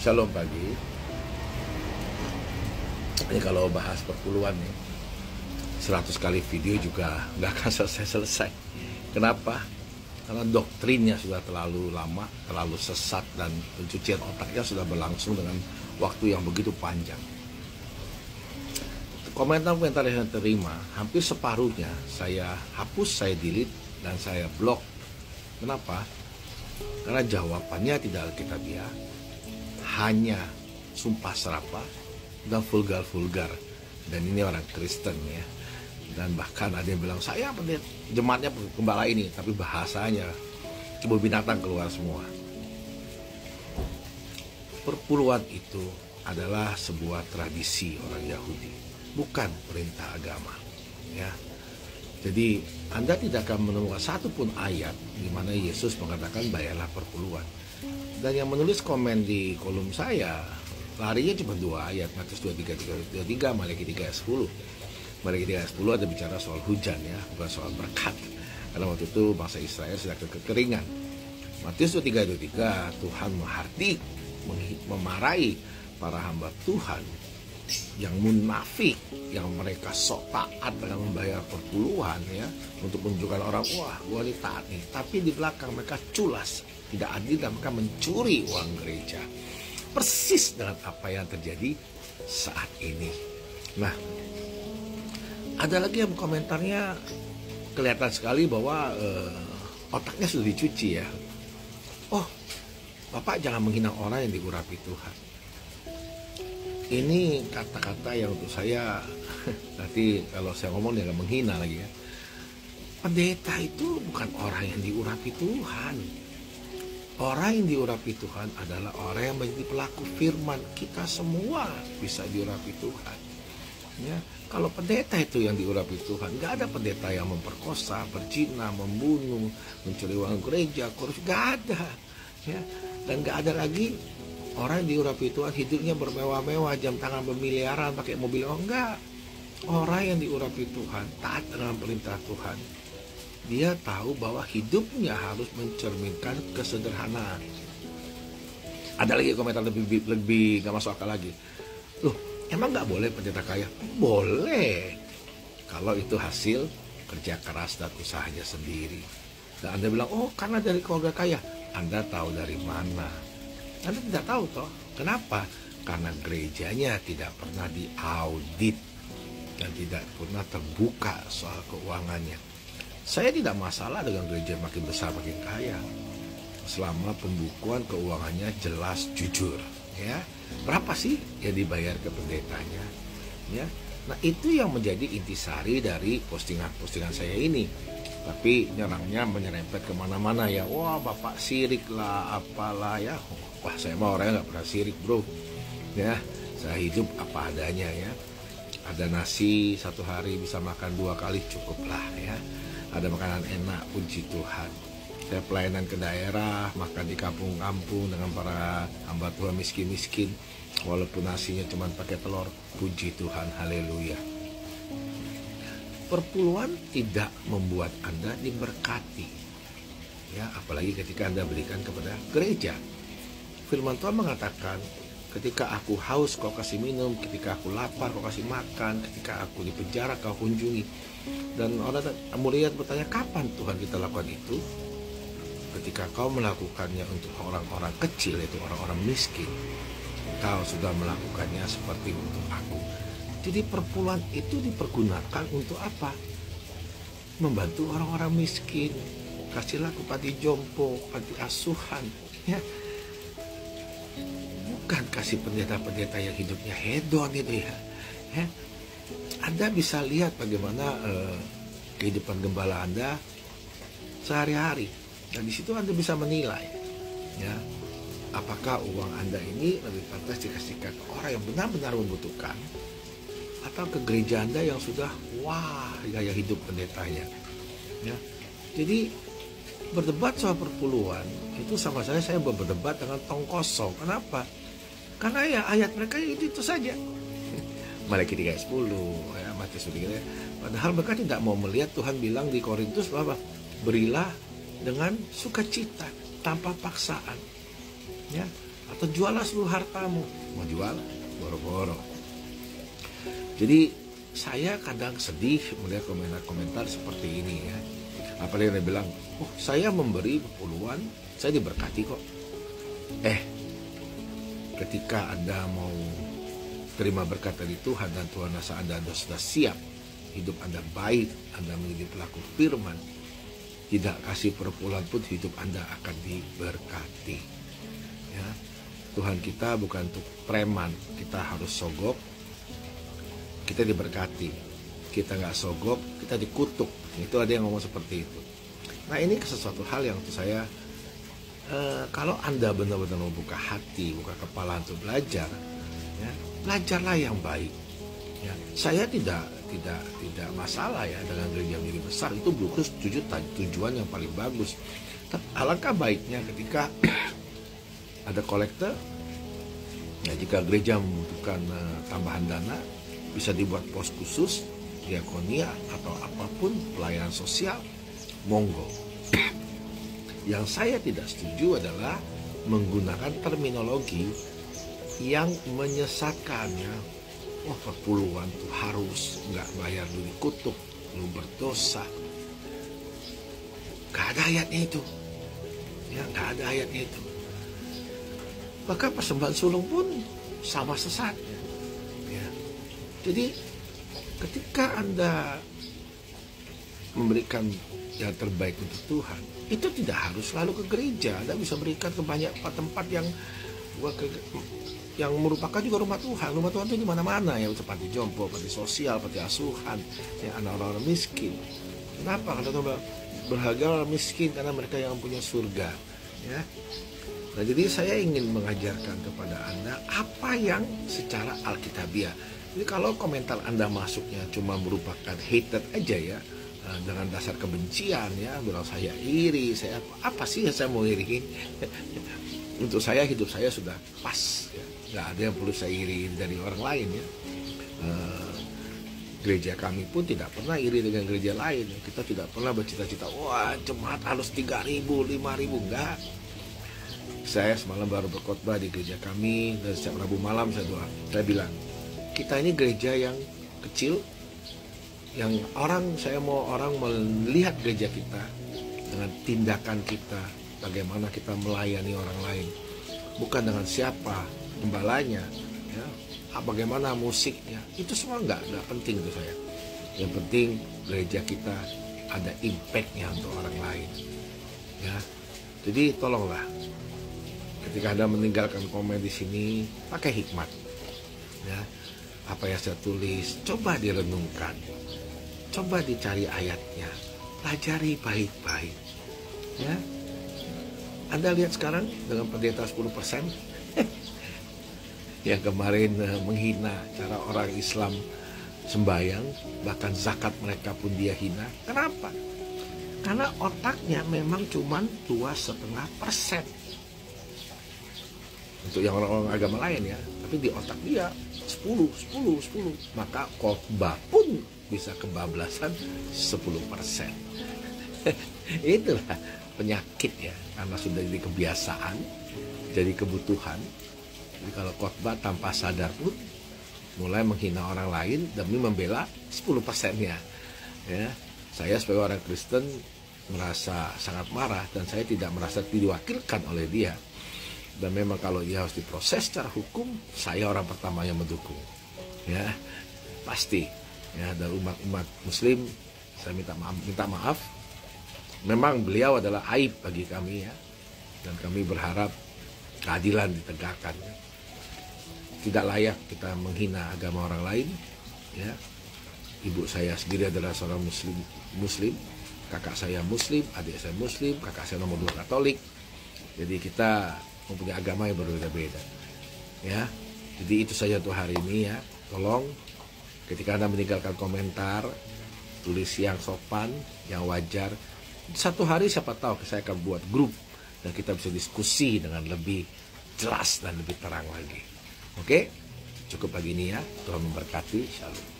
Shalom pagi. Ini kalau bahas perpuluhan nih, 100 kali video juga nggak akan selesai. Kenapa? Karena doktrinnya sudah terlalu lama, terlalu sesat, dan pencucian otaknya sudah berlangsung dengan waktu yang begitu panjang. Komentar-komentar yang saya terima, hampir separuhnya saya hapus, saya delete, dan saya blok. Kenapa? Karena jawabannya tidak alkitabiah, hanya sumpah serapah dan vulgar-vulgar. Dan ini orang Kristen ya. Dan bahkan ada yang bilang, saya jemaatnya gembala ini, tapi bahasanya kebun binatang keluar semua. Perpuluhan itu adalah sebuah tradisi orang Yahudi, bukan perintah agama ya. Jadi Anda tidak akan menemukan satupun ayat di mana Yesus mengatakan bayarlah perpuluhan. Dan yang menulis komen di kolom saya, larinya cuma 2 ayat, Matius 23, Malaki 3:10. Malaki 3:10 ada bicara soal hujan ya, bukan soal berkat. Karena waktu itu bangsa Israel sedang kekeringan. Matius 23, Tuhan memarahi para hamba Tuhan yang munafik, yang mereka sok taat dengan membayar perpuluhan ya, untuk menunjukkan orang, wah gua ini taat nih, tapi di belakang mereka culas, tidak adil, dan mereka mencuri uang gereja. Persis dengan apa yang terjadi saat ini. Nah, ada lagi yang komentarnya kelihatan sekali bahwa otaknya sudah dicuci ya. Oh, Bapak jangan menghina orang yang diurapi Tuhan. Ini kata-kata yang untuk saya nanti kalau saya ngomong dia akan menghina lagi ya. Pendeta itu bukan orang yang diurapi Tuhan. Orang yang diurapi Tuhan adalah orang yang menjadi pelaku firman. Kita semua bisa diurapi Tuhan ya. Kalau pendeta itu yang diurapi Tuhan, nggak ada pendeta yang memperkosa, berzina, membunuh, mencuri uang gereja, korupsi, nggak ada ya. Dan nggak ada lagi orang yang diurapi Tuhan hidupnya bermewah-mewah, jam tangan bermiliaran, pakai mobil. Oh enggak. Orang yang diurapi Tuhan taat dengan perintah Tuhan. Dia tahu bahwa hidupnya harus mencerminkan kesederhanaan. Ada lagi komentar lebih gak masuk akal lagi. Loh, emang gak boleh pendeta kaya? Boleh, kalau itu hasil kerja keras dan usahanya sendiri. Dan Anda bilang, oh karena dari keluarga kaya. Anda tahu dari mana? Anda tidak tahu toh. Kenapa? Karena gerejanya tidak pernah diaudit dan tidak pernah terbuka soal keuangannya. Saya tidak masalah dengan gereja makin besar makin kaya, selama pembukuan keuangannya jelas, jujur ya. Berapa sih yang dibayar ke pendetanya ya? Nah, itu yang menjadi intisari dari postingan saya ini. Tapi nyerangnya menyerempet kemana-mana ya. Wah, Bapak sirik lah, apalah ya. Wah, saya mah orangnya gak pernah sirik bro ya. Saya hidup apa adanya ya. Ada nasi satu hari bisa makan 2 kali cukup lah ya. Ada makanan enak, puji Tuhan. Saya pelayanan ke daerah, makan di kampung-kampung dengan para hamba Tuhan miskin-miskin. Walaupun nasinya cuma pakai telur, puji Tuhan, haleluya. Perpuluhan tidak membuat Anda diberkati ya, apalagi ketika Anda berikan kepada gereja. Firman Tuhan mengatakan, ketika aku haus kau kasih minum, ketika aku lapar kau kasih makan, ketika aku di penjara kau kunjungi. Dan orang mulia bertanya, kapan Tuhan kita lakukan itu? Ketika kau melakukannya untuk orang-orang kecil, yaitu orang-orang miskin, kau sudah melakukannya seperti untuk aku. Jadi perpuluhan itu dipergunakan untuk apa? Membantu orang-orang miskin. Kasihlah ke panti jompo, panti asuhan ya. Bukan kasih pendeta-pendeta yang hidupnya hedon itu ya. Anda bisa lihat bagaimana kehidupan gembala Anda sehari-hari. Dan di situ Anda bisa menilai ya, apakah uang Anda ini lebih pantas dikasihkan ke orang yang benar-benar membutuhkan, atau ke gereja Anda yang sudah wah gaya hidup pendetanya ya. Jadi berdebat soal perpuluhan itu sama saya berdebat dengan tong kosong. Kenapa? Karena ya ayat mereka itu saja. Malaki 3:10 ya, Matius 3. Padahal mereka tidak mau melihat Tuhan bilang di Korintus bahwa berilah dengan sukacita tanpa paksaan ya. atau juallah seluruh hartamu. Mau jual? Boro-boro. Jadi saya kadang sedih melihat komentar-komentar seperti ini ya. Apalagi dia bilang, oh saya memberi puluhan, saya diberkati kok. Ketika Anda mau terima berkat dari Tuhan dan Tuhan rasa Anda sudah siap, hidup Anda baik, Anda menjadi pelaku firman, tidak kasih perpuluhan pun hidup Anda akan diberkati. Ya, Tuhan kita bukan untuk preman, kita harus sogok, kita diberkati. Kita nggak sogok, kita dikutuk. Itu ada yang ngomong seperti itu. Nah ini sesuatu hal yang untuk saya, kalau Anda benar-benar membuka hati, buka kepala untuk belajar, ya, belajarlah yang baik. Ya, saya tidak masalah ya dengan gereja menjadi besar, itu bagus, tujuan yang paling bagus. Tapi alangkah baiknya ketika ada kolektor, ya jika gereja membutuhkan tambahan dana, bisa dibuat pos khusus, diakonia atau apapun pelayanan sosial, monggo. Yang saya tidak setuju adalah menggunakan terminologi yang menyesatkan ya. Oh perpuluhan tuh harus nggak bayar, lu dikutuk, lu berdosa. Gak ada ayatnya itu, ya gak ada ayatnya itu. Maka persembahan sulung pun sama sesatnya. Ya. Jadi ketika Anda memberikan yang terbaik untuk Tuhan, itu tidak harus selalu ke gereja. Anda bisa berikan ke banyak tempat yang merupakan juga rumah Tuhan. Rumah Tuhan itu di mana-mana ya, seperti jompo, seperti sosial, seperti asuhan, ya anak orang miskin. Kenapa? Karena berharga orang miskin karena mereka yang punya surga. Ya. Nah jadi saya ingin mengajarkan kepada Anda apa yang secara alkitabiah. Jadi kalau komentar Anda masuknya cuma merupakan hater aja ya, dengan dasar kebencian ya, bilang saya iri, saya apa sih yang saya mau iriin? Untuk saya hidup saya sudah pas ya. Nggak ada yang perlu saya iri dari orang lain ya. Gereja kami pun tidak pernah iri dengan gereja lain. Kita tidak pernah bercita-cita, wah jemaat harus 3.000, 5.000, enggak. Saya semalam baru berkhotbah di gereja kami, dan setiap Rabu malam saya doa. Saya bilang, kita ini gereja yang kecil, yang saya mau orang melihat gereja kita dengan tindakan kita, bagaimana kita melayani orang lain, bukan dengan siapa gembalanya, ya, bagaimana musiknya, itu semua nggak penting itu saya. Yang penting gereja kita ada impactnya untuk orang lain, ya. Jadi tolonglah, ketika Anda meninggalkan komen di sini, pakai hikmat, ya. Apa yang saya tulis, coba direnungkan, coba dicari ayatnya, pelajari baik-baik, ya. Anda lihat sekarang dengan pendeta 10%. Yang kemarin menghina cara orang Islam sembahyang, bahkan zakat mereka pun dia hina. Kenapa? Karena otaknya memang cuma 2,5%. Untuk yang orang-orang agama lain ya, tapi di otak dia 10. Maka khotbah pun bisa kebablasan 10%. Itulah penyakit ya, karena sudah jadi kebiasaan, jadi kebutuhan. Jadi kalau khotbah tanpa sadar pun mulai menghina orang lain demi membela 10%-nya. Ya, saya sebagai orang Kristen merasa sangat marah dan saya tidak merasa diwakilkan oleh dia. Dan memang kalau dia harus diproses secara hukum, saya orang pertama yang mendukung. Ya, pasti. Ya, dan umat Muslim saya minta maaf. Memang beliau adalah aib bagi kami ya, dan kami berharap keadilan ditegakkan. Tidak layak kita menghina agama orang lain. Ya, ibu saya sendiri adalah seorang Muslim, kakak saya Muslim, adik saya Muslim, kakak saya nomor 2 Katolik. Jadi kita mempunyai agama yang berbeda-beda. Ya, jadi itu saja untuk hari ini ya. Tolong ketika Anda meninggalkan komentar, tulis yang sopan, yang wajar. Satu hari siapa tahu saya akan buat grup dan kita bisa diskusi dengan lebih jelas dan lebih terang lagi. Oke, cukup pagi ini ya. Tuhan memberkati. Shalom.